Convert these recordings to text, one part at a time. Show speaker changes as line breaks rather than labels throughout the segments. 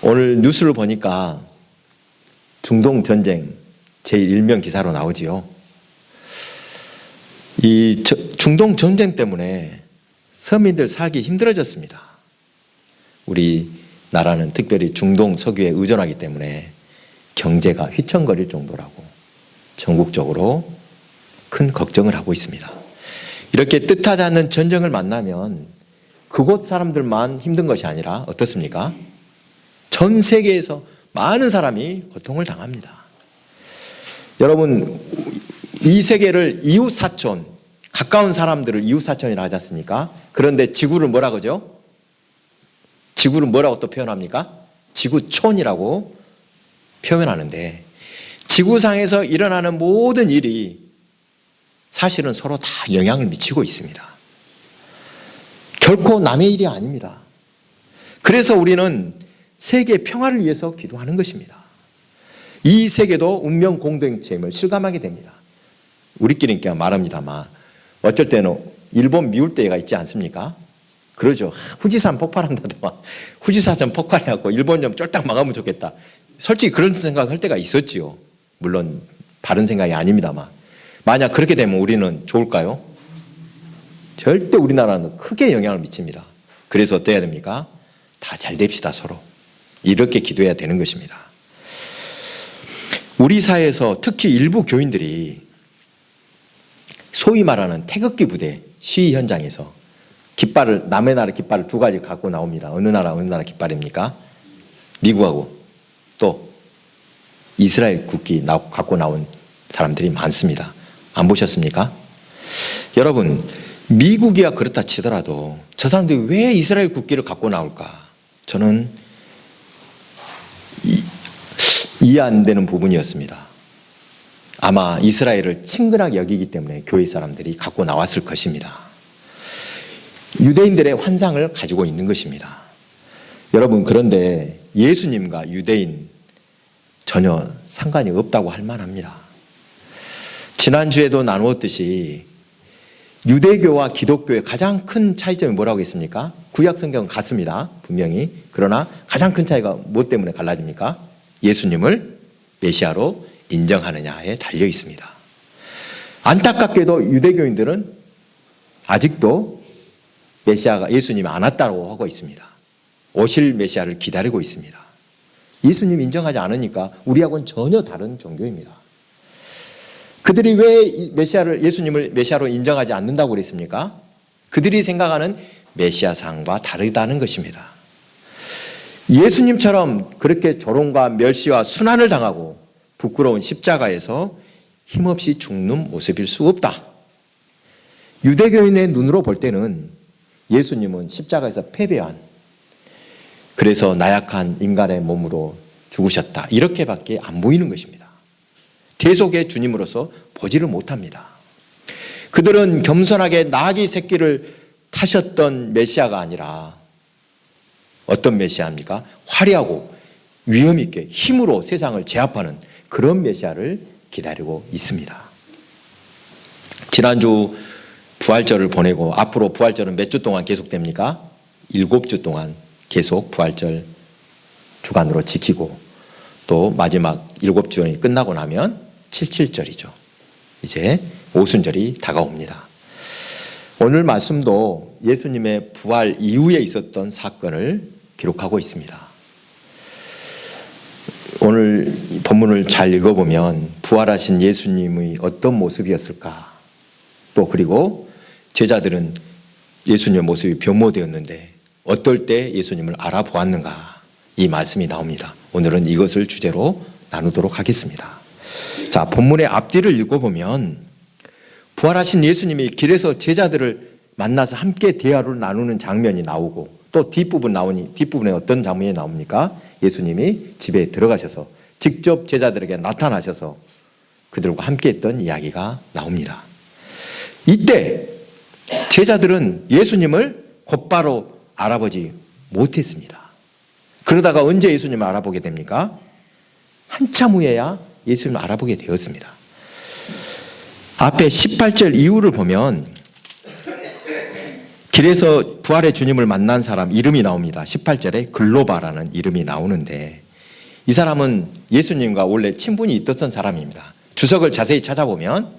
오늘 뉴스를 보니까 중동 전쟁 제일 일면 기사로 나오지요. 이 중동 전쟁 때문에 서민들 살기 힘들어졌습니다. 우리 나라는 특별히 중동 석유에 의존하기 때문에 경제가 휘청거릴 정도라고 전국적으로 큰 걱정을 하고 있습니다. 이렇게 뜻하지 않는 전쟁을 만나면 그곳 사람들만 힘든 것이 아니라 어떻습니까? 전 세계에서 많은 사람이 고통을 당합니다. 여러분, 이 세계를 이웃사촌, 가까운 사람들을 이웃사촌이라 하지 않습니까? 그런데 지구를 뭐라 그러죠? 지구를 뭐라고 또 표현합니까? 지구촌이라고 표현하는데, 지구상에서 일어나는 모든 일이 사실은 서로 다 영향을 미치고 있습니다. 결코 남의 일이 아닙니다. 그래서 우리는 세계 평화를 위해서 기도하는 것입니다. 이 세계도 운명 공동체임을 실감하게 됩니다. 우리끼리 말합니다만 어쩔 때는 일본 미울 때가 있지 않습니까? 그러죠. 후지산 폭발한다더만 후지산 폭발해갖고 일본 좀 쫄딱 막으면 좋겠다. 솔직히 그런 생각할 때가 있었지요. 물론 바른 생각이 아닙니다만 만약 그렇게 되면 우리는 좋을까요? 절대 우리나라는 크게 영향을 미칩니다. 그래서 어때야 됩니까? 다 잘 됩시다 서로. 이렇게 기도해야 되는 것입니다. 우리 사회에서 특히 일부 교인들이 소위 말하는 태극기 부대 시위 현장에서 깃발을, 남의 나라 깃발을 두 가지 갖고 나옵니다. 어느 나라 깃발입니까? 미국하고 또 이스라엘 국기 갖고 나온 사람들이 많습니다. 안 보셨습니까? 여러분, 미국이야 그렇다 치더라도 저 사람들이 왜 이스라엘 국기를 갖고 나올까? 저는 이해 안 되는 부분이었습니다. 아마 이스라엘을 친근하게 여기기 때문에 교회 사람들이 갖고 나왔을 것입니다. 유대인들의 환상을 가지고 있는 것입니다. 여러분, 그런데 예수님과 유대인 전혀 상관이 없다고 할 만합니다. 지난주에도 나누었듯이 유대교와 기독교의 가장 큰 차이점이 뭐라고 했습니까? 구약 성경은 같습니다. 분명히. 그러나 가장 큰 차이가 무엇 때문에 갈라집니까? 예수님을 메시아로 인정하느냐에 달려 있습니다. 안타깝게도 유대교인들은 아직도 메시아가 예수님이 안 왔다고 하고 있습니다. 오실 메시아를 기다리고 있습니다. 예수님 인정하지 않으니까 우리하고는 전혀 다른 종교입니다. 그들이 왜 예수님을 메시아로 인정하지 않는다고 그랬습니까? 그들이 생각하는 메시아상과 다르다는 것입니다. 예수님처럼 그렇게 조롱과 멸시와 순환을 당하고 부끄러운 십자가에서 힘없이 죽는 모습일 수 없다. 유대교인의 눈으로 볼 때는 예수님은 십자가에서 패배한, 그래서 나약한 인간의 몸으로 죽으셨다. 이렇게밖에 안 보이는 것입니다. 대속의 주님으로서 보지를 못합니다. 그들은 겸손하게 나귀 새끼를 타셨던 메시아가 아니라 어떤 메시아입니까? 화려하고 위험 있게 힘으로 세상을 제압하는 그런 메시아를 기다리고 있습니다. 지난주 부활절을 보내고 앞으로 부활절은 몇 주 동안 계속됩니까? 7주 동안 계속 부활절 주간으로 지키고 또 마지막 7주년이 끝나고 나면 77절이죠. 이제 오순절이 다가옵니다. 오늘 말씀도 예수님의 부활 이후에 있었던 사건을 기록하고 있습니다. 오늘 본문을 잘 읽어보면 부활하신 예수님의 어떤 모습이었을까? 또 그리고 제자들은 예수님의 모습이 변모되었는데 어떨 때 예수님을 알아보았는가? 이 말씀이 나옵니다. 오늘은 이것을 주제로 나누도록 하겠습니다. 자, 본문의 앞뒤를 읽어보면 부활하신 예수님이 길에서 제자들을 만나서 함께 대화를 나누는 장면이 나오고 또 뒷부분에 어떤 장면이 나옵니까? 예수님이 집에 들어가셔서 직접 제자들에게 나타나셔서 그들과 함께 했던 이야기가 나옵니다. 이때 제자들은 예수님을 곧바로 알아보지 못했습니다. 그러다가 언제 예수님을 알아보게 됩니까? 한참 후에야 예수님을 알아보게 되었습니다. 앞에 18절 이후를 보면 길에서 부활의 주님을 만난 사람 이름이 나옵니다. 18절에 글로바라는 이름이 나오는데 이 사람은 예수님과 원래 친분이 있었던 사람입니다. 주석을 자세히 찾아보면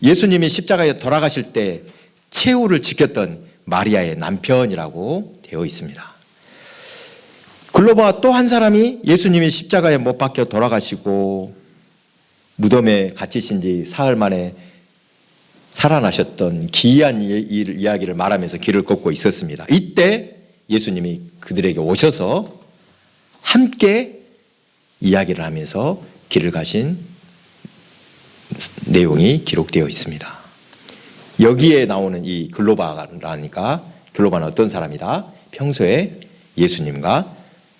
예수님이 십자가에 돌아가실 때 최후를 지켰던 마리아의 남편이라고 되어 있습니다. 글로바 또 한 사람이 예수님이 십자가에 못 박혀 돌아가시고 무덤에 갇히신 지 사흘 만에 살아나셨던 기이한 이야기를 말하면서 길을 걷고 있었습니다. 이때 예수님이 그들에게 오셔서 함께 이야기를 하면서 길을 가신 내용이 기록되어 있습니다. 여기에 나오는 이 글로바라니까 글로바는 어떤 사람이다? 평소에 예수님과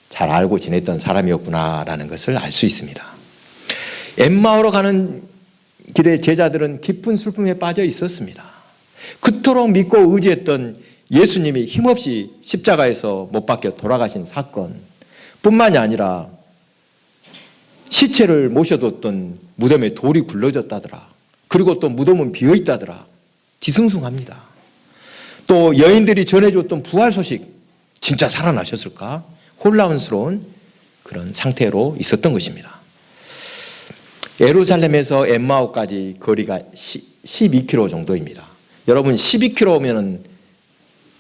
잘 알고 지냈던 사람이었구나라는 것을 알 수 있습니다. 엠마오로 가는 길에 제자들은 깊은 슬픔에 빠져 있었습니다. 그토록 믿고 의지했던 예수님이 힘없이 십자가에서 못 박혀 돌아가신 사건 뿐만이 아니라 시체를 모셔뒀던 무덤에 돌이 굴러졌다더라. 그리고 또 무덤은 비어있다더라. 뒤숭숭합니다. 또 여인들이 전해줬던 부활 소식 진짜 살아나셨을까? 혼란스러운 그런 상태로 있었던 것입니다. 예루살렘에서 엠마오까지 거리가 12km 정도입니다. 여러분 12km면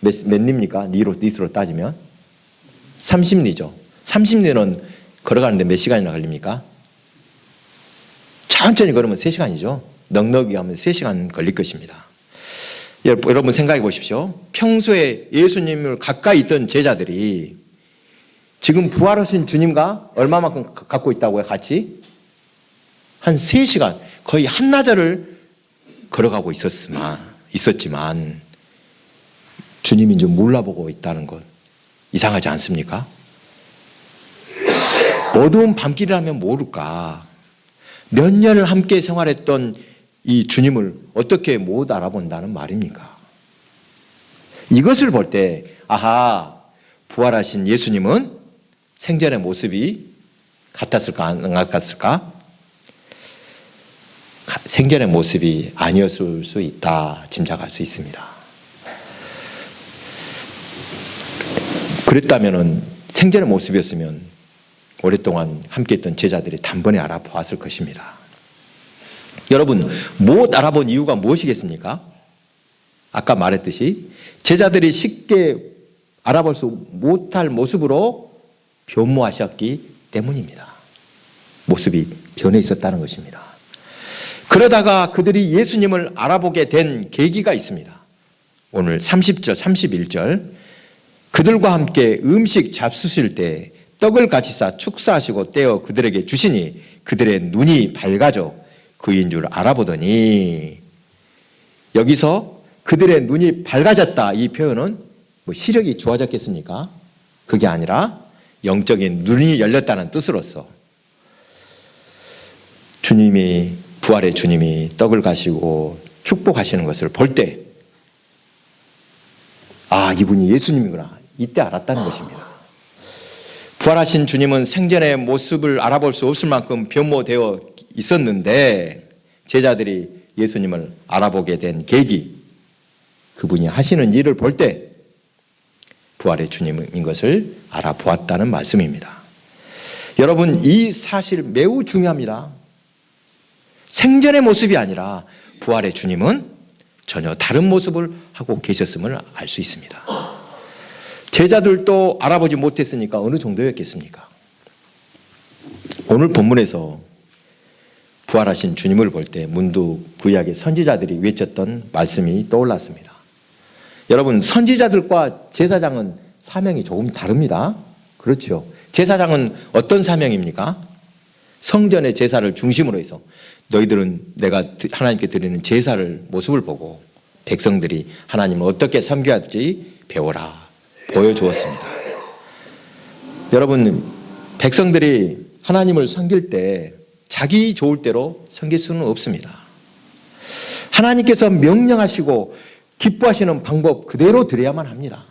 몇 리입니까? 니스로 따지면 30리죠. 30리는 걸어가는데 몇 시간이나 걸립니까? 천천히 걸으면 3시간이죠. 넉넉히 하면 3시간 걸릴 것입니다. 여러분 생각해 보십시오. 평소에 예수님을 가까이 있던 제자들이 지금 부활하신 주님과 얼마만큼 갖고 있다고요? 같이? 한 3시간, 거의 한나절을 걸어가고 있었지만 주님인 줄 몰라보고 있다는 것 이상하지 않습니까? 어두운 밤길이라면 모를까? 몇 년을 함께 생활했던 이 주님을 어떻게 못 알아본다는 말입니까? 이것을 볼 때 아하, 부활하신 예수님은 생전의 모습이 같았을까 안 같았을까? 생전의 모습이 아니었을 수 있다 짐작할 수 있습니다. 그랬다면 생전의 모습이었으면 오랫동안 함께했던 제자들이 단번에 알아보았을 것입니다. 여러분 못 알아본 이유가 무엇이겠습니까? 아까 말했듯이 제자들이 쉽게 알아볼 수 못할 모습으로 변모하셨기 때문입니다. 모습이 변해 있었다는 것입니다. 그러다가 그들이 예수님을 알아보게 된 계기가 있습니다. 오늘 30절, 31절 그들과 함께 음식 잡수실 때 떡을 같이 싸 축사하시고 떼어 그들에게 주시니 그들의 눈이 밝아져 그인 줄 알아보더니 여기서 그들의 눈이 밝아졌다 이 표현은 뭐 시력이 좋아졌겠습니까? 그게 아니라 영적인 눈이 열렸다는 뜻으로서 주님이 부활의 주님이 떡을 가시고 축복하시는 것을 볼 때 아, 이분이 예수님이구나. 이때 알았다는 것입니다. 부활하신 주님은 생전의 모습을 알아볼 수 없을 만큼 변모되어 있었는데 제자들이 예수님을 알아보게 된 계기, 그분이 하시는 일을 볼 때 부활의 주님인 것을 알아보았다는 말씀입니다. 여러분 이 사실 매우 중요합니다. 생전의 모습이 아니라 부활의 주님은 전혀 다른 모습을 하고 계셨음을 알 수 있습니다. 제자들도 알아보지 못했으니까 어느 정도였겠습니까? 오늘 본문에서 부활하신 주님을 볼 때 문득 구약의 선지자들이 외쳤던 말씀이 떠올랐습니다. 여러분 선지자들과 제사장은 사명이 조금 다릅니다. 그렇죠. 제사장은 어떤 사명입니까? 성전의 제사를 중심으로 해서 너희들은 내가 하나님께 드리는 제사를 모습을 보고 백성들이 하나님을 어떻게 섬겨야 할지 배워라 보여주었습니다. 여러분 백성들이 하나님을 섬길 때 자기 좋을 대로 섬길 수는 없습니다. 하나님께서 명령하시고 기뻐하시는 방법 그대로 드려야만 합니다.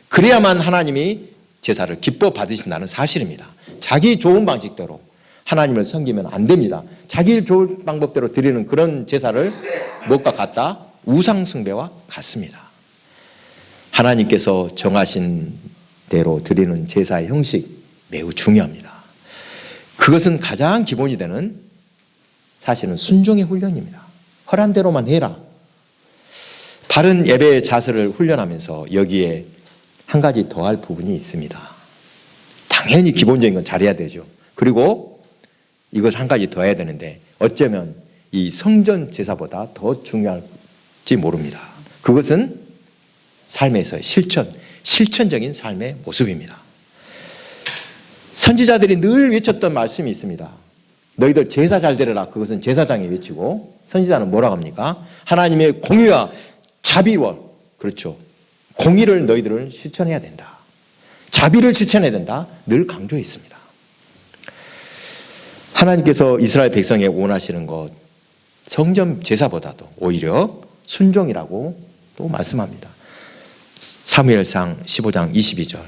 그래야만 하나님이 제사를 기뻐 받으신다는 사실입니다. 자기 좋은 방식대로 하나님을 섬기면 안 됩니다. 자기 좋은 방법대로 드리는 그런 제사를 무엇과 같다? 우상 숭배와 같습니다. 하나님께서 정하신 대로 드리는 제사의 형식 매우 중요합니다. 그것은 가장 기본이 되는 사실은 순종의 훈련입니다. 허란 대로만 해라. 바른 예배의 자세를 훈련하면서 여기에 한 가지 더할 부분이 있습니다. 당연히 기본적인 건 잘해야 되죠. 그리고 이것 한 가지 더 해야 되는데 어쩌면 이 성전 제사보다 더 중요할지 모릅니다. 그것은 삶에서의 실천적인 삶의 모습입니다. 선지자들이 늘 외쳤던 말씀이 있습니다. 너희들 제사 잘 드려라. 그것은 제사장이 외치고 선지자는 뭐라고 합니까? 하나님의 공의와 자비와 그렇죠. 공의를 너희들은 실천해야 된다. 자비를 실천해야 된다. 늘 강조했습니다. 하나님께서 이스라엘 백성에 원하시는 것 성전 제사보다도 오히려 순종이라고 또 말씀합니다. 사무엘상 15장 22절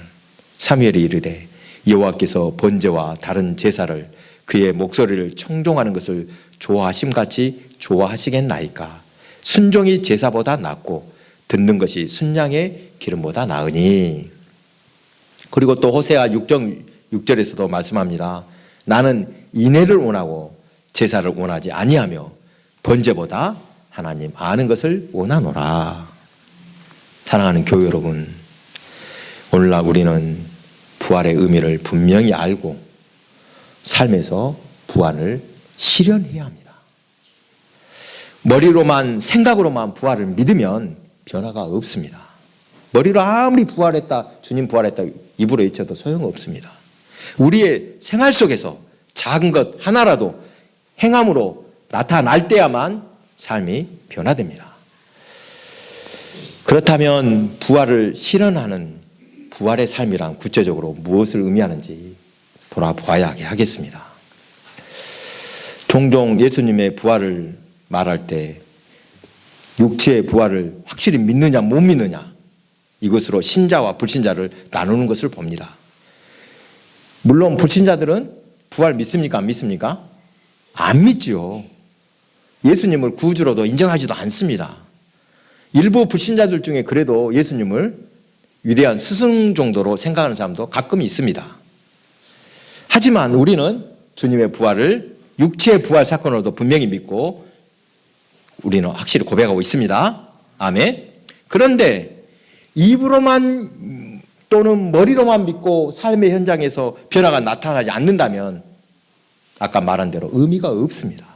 사무엘이 이르되 여호와께서 번제와 다른 제사를 그의 목소리를 청종하는 것을 좋아하심같이 좋아하시겠나이까. 순종이 제사보다 낫고 듣는 것이 순양의 기름보다 나으니. 그리고 또 호세아 6절에서도 말씀합니다. 나는 인애를 원하고 제사를 원하지 아니하며 번제보다 하나님 아는 것을 원하노라. 사랑하는 교회 여러분, 오늘날 우리는 부활의 의미를 분명히 알고 삶에서 부활을 실현해야 합니다. 머리로만 생각으로만 부활을 믿으면 변화가 없습니다. 머리로 아무리 부활했다, 주님 부활했다 입으로 외쳐도 소용없습니다. 우리의 생활 속에서 작은 것 하나라도 행함으로 나타날 때야만 삶이 변화됩니다. 그렇다면 부활을 실현하는 부활의 삶이란 구체적으로 무엇을 의미하는지 돌아보아야 하겠습니다. 종종 예수님의 부활을 말할 때 육체의 부활을 확실히 믿느냐 못 믿느냐 이것으로 신자와 불신자를 나누는 것을 봅니다. 물론 불신자들은 부활 믿습니까? 안 믿습니까? 안 믿지요. 예수님을 구주로도 인정하지도 않습니다. 일부 불신자들 중에 그래도 예수님을 위대한 스승 정도로 생각하는 사람도 가끔 있습니다. 하지만 우리는 주님의 부활을 육체의 부활 사건으로도 분명히 믿고 우리는 확실히 고백하고 있습니다. 아멘. 그런데 입으로만 또는 머리로만 믿고 삶의 현장에서 변화가 나타나지 않는다면 아까 말한 대로 의미가 없습니다.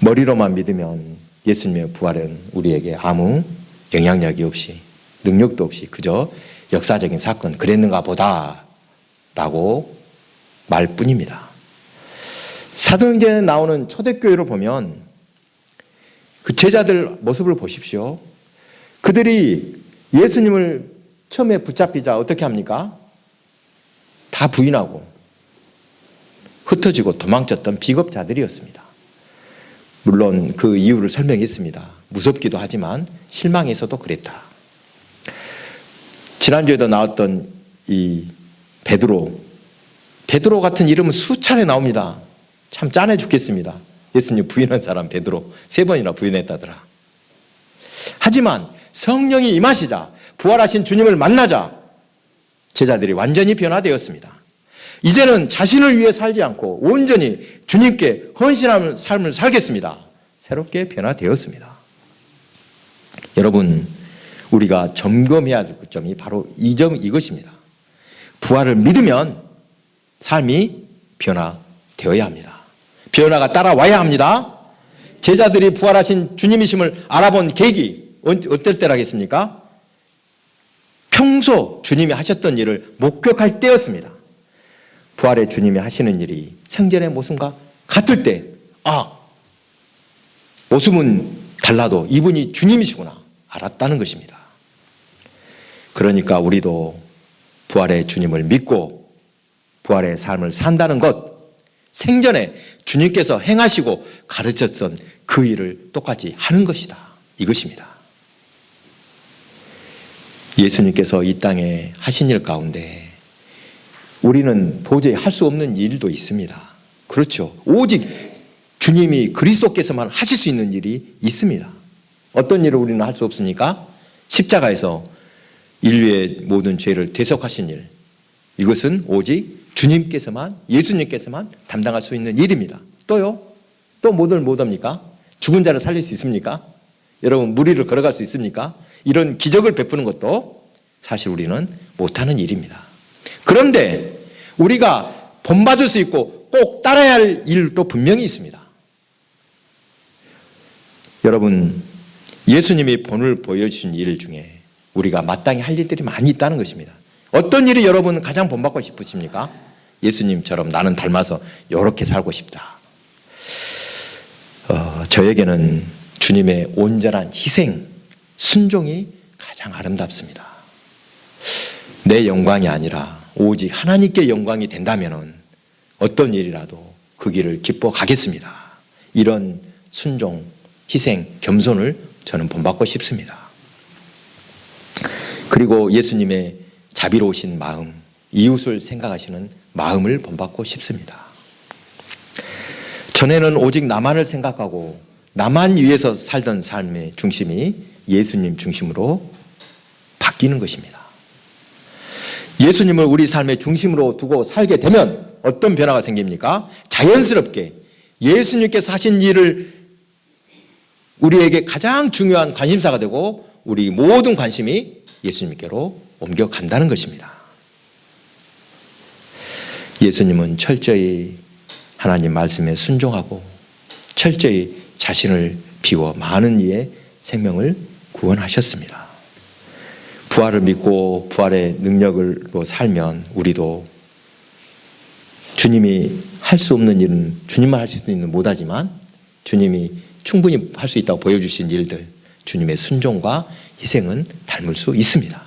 머리로만 믿으면 예수님의 부활은 우리에게 아무 영향력이 없이 능력도 없이 그저 역사적인 사건 그랬는가 보다 라고 말뿐입니다. 사도행전에 나오는 초대교회를 보면 그 제자들 모습을 보십시오. 그들이 예수님을 처음에 붙잡히자 어떻게 합니까? 다 부인하고 흩어지고 도망쳤던 비겁자들이었습니다. 물론 그 이유를 설명했습니다. 무섭기도 하지만 실망해서도 그랬다. 지난주에도 나왔던 이 베드로 같은 이름은 수차례 나옵니다. 참 짠해 죽겠습니다. 예수님 부인한 사람 베드로 3번이나 부인했다더라. 하지만 성령이 임하시자 부활하신 주님을 만나자 제자들이 완전히 변화되었습니다. 이제는 자신을 위해 살지 않고 온전히 주님께 헌신하는 삶을 살겠습니다. 새롭게 변화되었습니다. 여러분, 우리가 점검해야 할 점이 바로 이것입니다. 부활을 믿으면 삶이 변화되어야 합니다. 변화가 따라와야 합니다. 제자들이 부활하신 주님이심을 알아본 계기 어떨 때라겠습니까? 평소 주님이 하셨던 일을 목격할 때였습니다. 부활의 주님이 하시는 일이 생전의 모습과 같을 때 모습은 달라도 이분이 주님이시구나 알았다는 것입니다. 그러니까 우리도 부활의 주님을 믿고 부활의 삶을 산다는 것, 생전에 주님께서 행하시고 가르쳤던 그 일을 똑같이 하는 것이다. 이것입니다. 예수님께서 이 땅에 하신 일 가운데 우리는 도저히 할 수 없는 일도 있습니다. 그렇죠. 오직 주님이 그리스도께서만 하실 수 있는 일이 있습니다. 어떤 일을 우리는 할 수 없습니까? 십자가에서 인류의 모든 죄를 대속하신 일, 이것은 오직 주님께서만, 예수님께서만 담당할 수 있는 일입니다. 또요? 또 못 합니까? 죽은 자를 살릴 수 있습니까? 여러분, 무리를 걸어갈 수 있습니까? 이런 기적을 베푸는 것도 사실 우리는 못하는 일입니다. 그런데 우리가 본받을 수 있고 꼭 따라야 할 일도 분명히 있습니다. 여러분, 예수님이 본을 보여주신 일 중에 우리가 마땅히 할 일들이 많이 있다는 것입니다. 어떤 일이 여러분 가장 본받고 싶으십니까? 예수님처럼 나는 닮아서 이렇게 살고 싶다. 저에게는 주님의 온전한 희생, 순종이 가장 아름답습니다. 내 영광이 아니라 오직 하나님께 영광이 된다면 어떤 일이라도 그 길을 기뻐 가겠습니다. 이런 순종, 희생, 겸손을 저는 본받고 싶습니다. 그리고 예수님의 자비로우신 마음, 이웃을 생각하시는 마음을 본받고 싶습니다. 전에는 오직 나만을 생각하고 나만 위해서 살던 삶의 중심이 예수님 중심으로 바뀌는 것입니다. 예수님을 우리 삶의 중심으로 두고 살게 되면 어떤 변화가 생깁니까? 자연스럽게 예수님께서 하신 일을 우리에게 가장 중요한 관심사가 되고 우리 모든 관심이 예수님께로 옮겨간다는 것입니다. 예수님은 철저히 하나님 말씀에 순종하고 철저히 자신을 비워 많은 이의 생명을 구원하셨습니다. 부활을 믿고 부활의 능력으로 살면 우리도 주님이 할 수 없는 일은 주님만 할 수 있는 못하지만 주님이 충분히 할 수 있다고 보여주신 일들, 주님의 순종과 희생은 닮을 수 있습니다.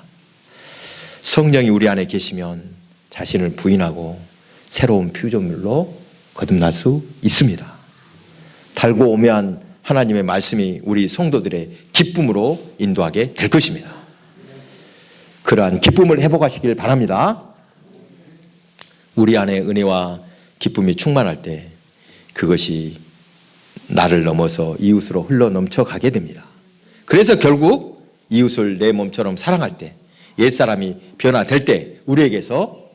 성령이 우리 안에 계시면 자신을 부인하고 새로운 피조물로 거듭날 수 있습니다. 달고 오묘한 하나님의 말씀이 우리 성도들의 기쁨으로 인도하게 될 것입니다. 그러한 기쁨을 회복하시길 바랍니다. 우리 안에 은혜와 기쁨이 충만할 때 그것이 나를 넘어서 이웃으로 흘러 넘쳐가게 됩니다. 그래서 결국 이웃을 내 몸처럼 사랑할 때, 옛사람이 변화될 때 우리에게서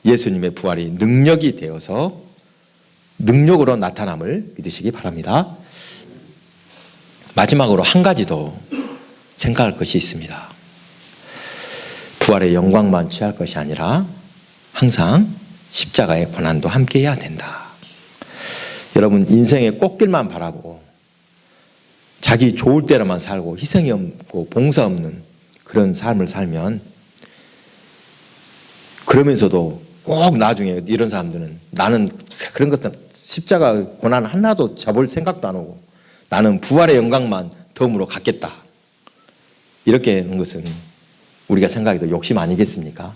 예수님의 부활이 능력이 되어서 능력으로 나타남을 믿으시기 바랍니다. 마지막으로 한 가지 더 생각할 것이 있습니다. 부활의 영광만 취할 것이 아니라 항상 십자가의 고난도 함께 해야 된다. 여러분, 인생의 꽃길만 바라보고 자기 좋을 때로만 살고 희생이 없고 봉사 없는 그런 삶을 살면, 그러면서도 꼭 나중에 이런 사람들은 나는 그런 것들 십자가 고난 하나도 잡을 생각도 안 하고 나는 부활의 영광만 덤으로 갖겠다, 이렇게 하는 것은 우리가 생각해도 욕심 아니겠습니까?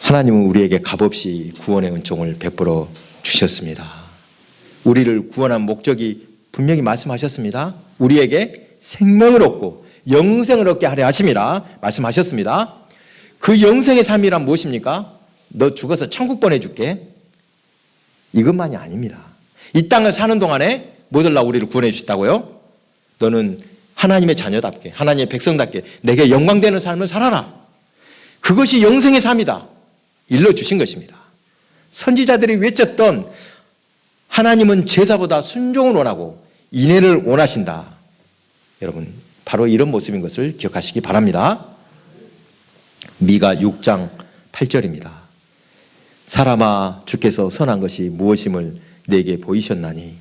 하나님은 우리에게 값없이 구원의 은총을 베풀어 주셨습니다. 우리를 구원한 목적이 분명히 말씀하셨습니다. 우리에게 생명을 얻고 영생을 얻게 하려 하심이라 말씀하셨습니다. 그 영생의 삶이란 무엇입니까? 너 죽어서 천국 보내줄게, 이것만이 아닙니다. 이 땅을 사는 동안에 뭐들라 우리를 구원해 주셨다고요? 너는 하나님의 자녀답게, 하나님의 백성답게 내게 영광되는 삶을 살아라. 그것이 영생의 삶이다, 일러주신 것입니다. 선지자들이 외쳤던 하나님은 제사보다 순종을 원하고 인애를 원하신다, 여러분 바로 이런 모습인 것을 기억하시기 바랍니다. 미가 6장 8절입니다. 사람아, 주께서 선한 것이 무엇임을 내게 보이셨나니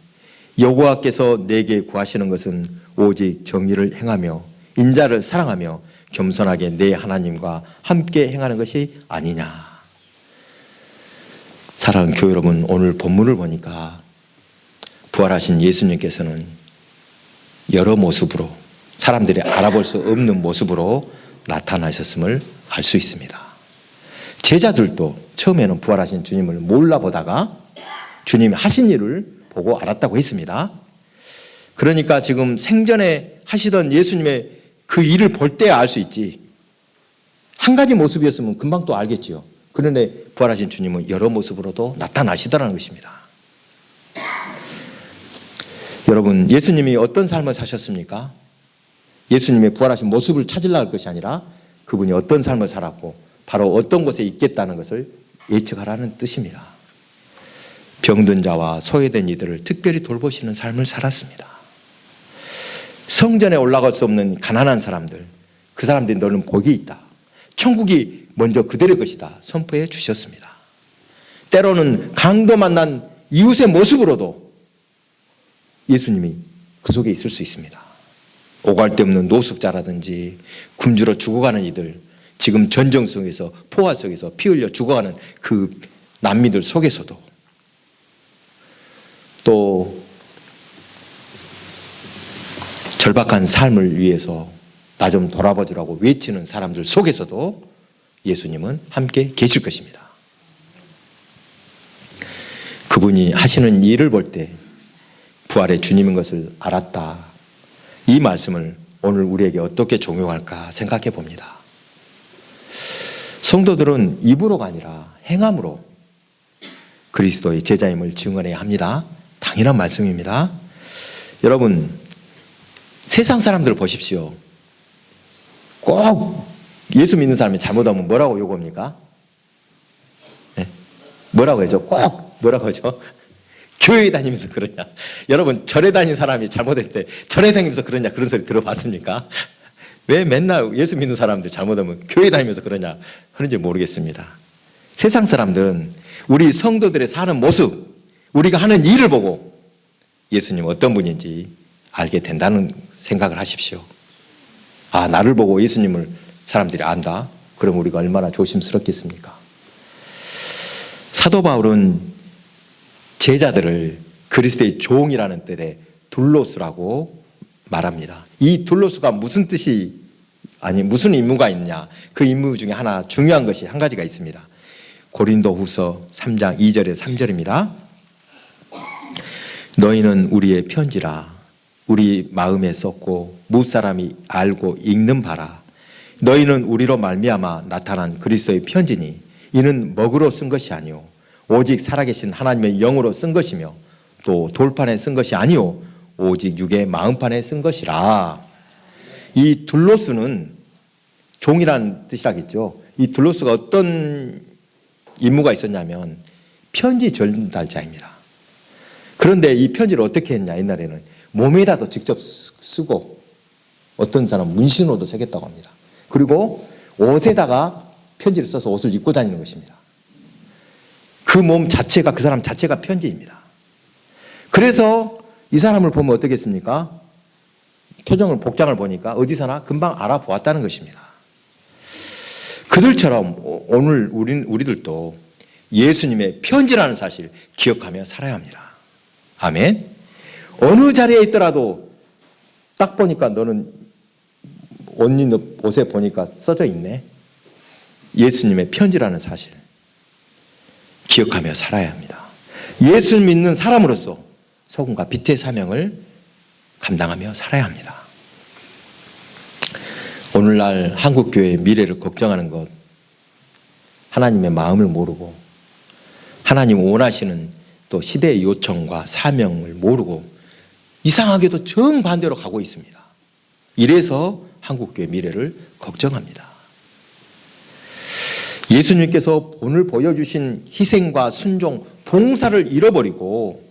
여호와께서 내게 구하시는 것은 오직 정의를 행하며 인자를 사랑하며 겸손하게 내 하나님과 함께 행하는 것이 아니냐. 사랑하는 교회 여러분, 오늘 본문을 보니까 부활하신 예수님께서는 여러 모습으로, 사람들이 알아볼 수 없는 모습으로 나타나셨음을 알 수 있습니다. 제자들도 처음에는 부활하신 주님을 몰라보다가 주님이 하신 일을 보고 알았다고 했습니다. 그러니까 지금 생전에 하시던 예수님의 그 일을 볼 때 알 수 있지, 한 가지 모습이었으면 금방 또 알겠지요. 그런데 부활하신 주님은 여러 모습으로도 나타나시더라는 것입니다. 여러분, 예수님이 어떤 삶을 사셨습니까? 예수님의 부활하신 모습을 찾으려고 할 것이 아니라 그분이 어떤 삶을 살았고 바로 어떤 곳에 있겠다는 것을 예측하라는 뜻입니다. 병든 자와 소외된 이들을 특별히 돌보시는 삶을 살았습니다. 성전에 올라갈 수 없는 가난한 사람들, 그 사람들이 너는 복이 있다. 천국이 먼저 그들의 것이다. 선포해 주셨습니다. 때로는 강도 만난 이웃의 모습으로도 예수님이 그 속에 있을 수 있습니다. 오갈 데 없는 노숙자라든지 굶주려 죽어가는 이들, 지금 전쟁 속에서 포화 속에서 피 흘려 죽어가는 그 난민들 속에서도 또 절박한 삶을 위해서 나 좀 돌아보주라고 외치는 사람들 속에서도 예수님은 함께 계실 것입니다. 그분이 하시는 일을 볼 때 부활의 주님인 것을 알았다. 이 말씀을 오늘 우리에게 어떻게 적용할까 생각해 봅니다. 성도들은 입으로가 아니라 행함으로 그리스도의 제자임을 증언해야 합니다. 당연한 말씀입니다. 여러분, 세상 사람들을 보십시오. 꼭 예수 믿는 사람이 잘못하면 뭐라고 요구합니까? 네? 뭐라고 하죠? 꼭 뭐라고 하죠? 교회에 다니면서 그러냐? 여러분, 절에 다니는 사람이 잘못했을 때 절에 다니면서 그러냐? 그런 소리 들어봤습니까? 왜 맨날 예수 믿는 사람들 잘못하면 교회 다니면서 그러냐 하는지 모르겠습니다. 세상 사람들은 우리 성도들의 사는 모습, 우리가 하는 일을 보고 예수님 어떤 분인지 알게 된다는 생각을 하십시오. 아, 나를 보고 예수님을 사람들이 안다? 그럼 우리가 얼마나 조심스럽겠습니까? 사도 바울은 제자들을 그리스도의 종이라는 뜻의 둘로스라고 말합니다. 이 둘로스가 무슨 뜻이 무슨 임무가 있느냐? 그 임무 중에 하나 중요한 것이 한 가지가 있습니다. 고린도후서 3장 2절에 3절입니다. 너희는 우리의 편지라 우리 마음에 썼고 무사람이 알고 읽는 바라. 너희는 우리로 말미암아 나타난 그리스도의 편지니 이는 먹으로 쓴 것이 아니오 오직 살아계신 하나님의 영으로 쓴 것이며 또 돌판에 쓴 것이 아니오 오직 육의 마음판에 쓴 것이라. 이 둘로스는 종이라는 뜻이라겠죠. 이 둘로스가 어떤 임무가 있었냐면 편지 전달자입니다. 그런데 이 편지를 어떻게 했냐? 옛날에는 몸에다도 직접 쓰고 어떤 사람은 문신으로도 새겼다고 합니다. 그리고 옷에다가 편지를 써서 옷을 입고 다니는 것입니다. 그 몸 자체가 그 사람 자체가 편지입니다. 그래서 이 사람을 보면 어떻겠습니까? 표정을 복장을 보니까 어디서나 금방 알아보았다는 것입니다. 그들처럼 오늘 우리들도 예수님의 편지라는 사실 기억하며 살아야 합니다. 아멘. 어느 자리에 있더라도 딱 보니까 너는 옷 입는 옷에 보니까 써져 있네. 예수님의 편지라는 사실 기억하며 살아야 합니다. 예수 믿는 사람으로서 소금과 빛의 사명을 감당하며 살아야 합니다. 오늘날 한국교회의 미래를 걱정하는 것, 하나님의 마음을 모르고 하나님 원하시는 또 시대의 요청과 사명을 모르고 이상하게도 정반대로 가고 있습니다. 이래서 한국교회 미래를 걱정합니다. 예수님께서 오늘 보여주신 희생과 순종, 봉사를 잃어버리고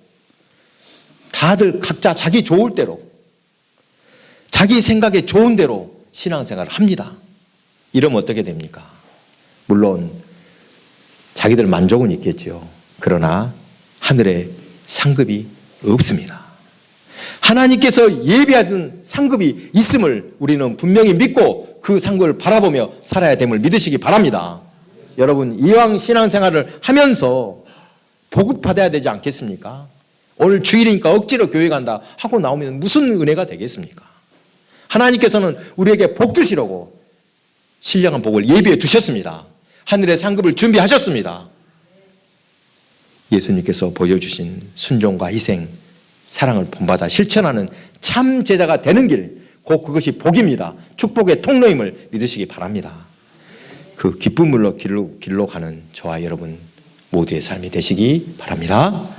다들 각자 자기 좋을 대로 자기 생각에 좋은 대로 신앙생활을 합니다. 이러면 어떻게 됩니까? 물론 자기들 만족은 있겠죠. 그러나 하늘에 상급이 없습니다. 하나님께서 예비하던 상급이 있음을 우리는 분명히 믿고 그 상급을 바라보며 살아야 됨을 믿으시기 바랍니다. 여러분, 이왕 신앙생활을 하면서 복을 받아야 되지 않겠습니까? 오늘 주일이니까 억지로 교회 간다 하고 나오면 무슨 은혜가 되겠습니까? 하나님께서는 우리에게 복 주시려고 신령한 복을 예비해 두셨습니다. 하늘의 상급을 준비하셨습니다. 예수님께서 보여주신 순종과 희생, 사랑을 본받아 실천하는 참 제자가 되는 길, 곧 그것이 복입니다. 축복의 통로임을 믿으시기 바랍니다. 그 기쁨으로 길로 가는 저와 여러분 모두의 삶이 되시기 바랍니다.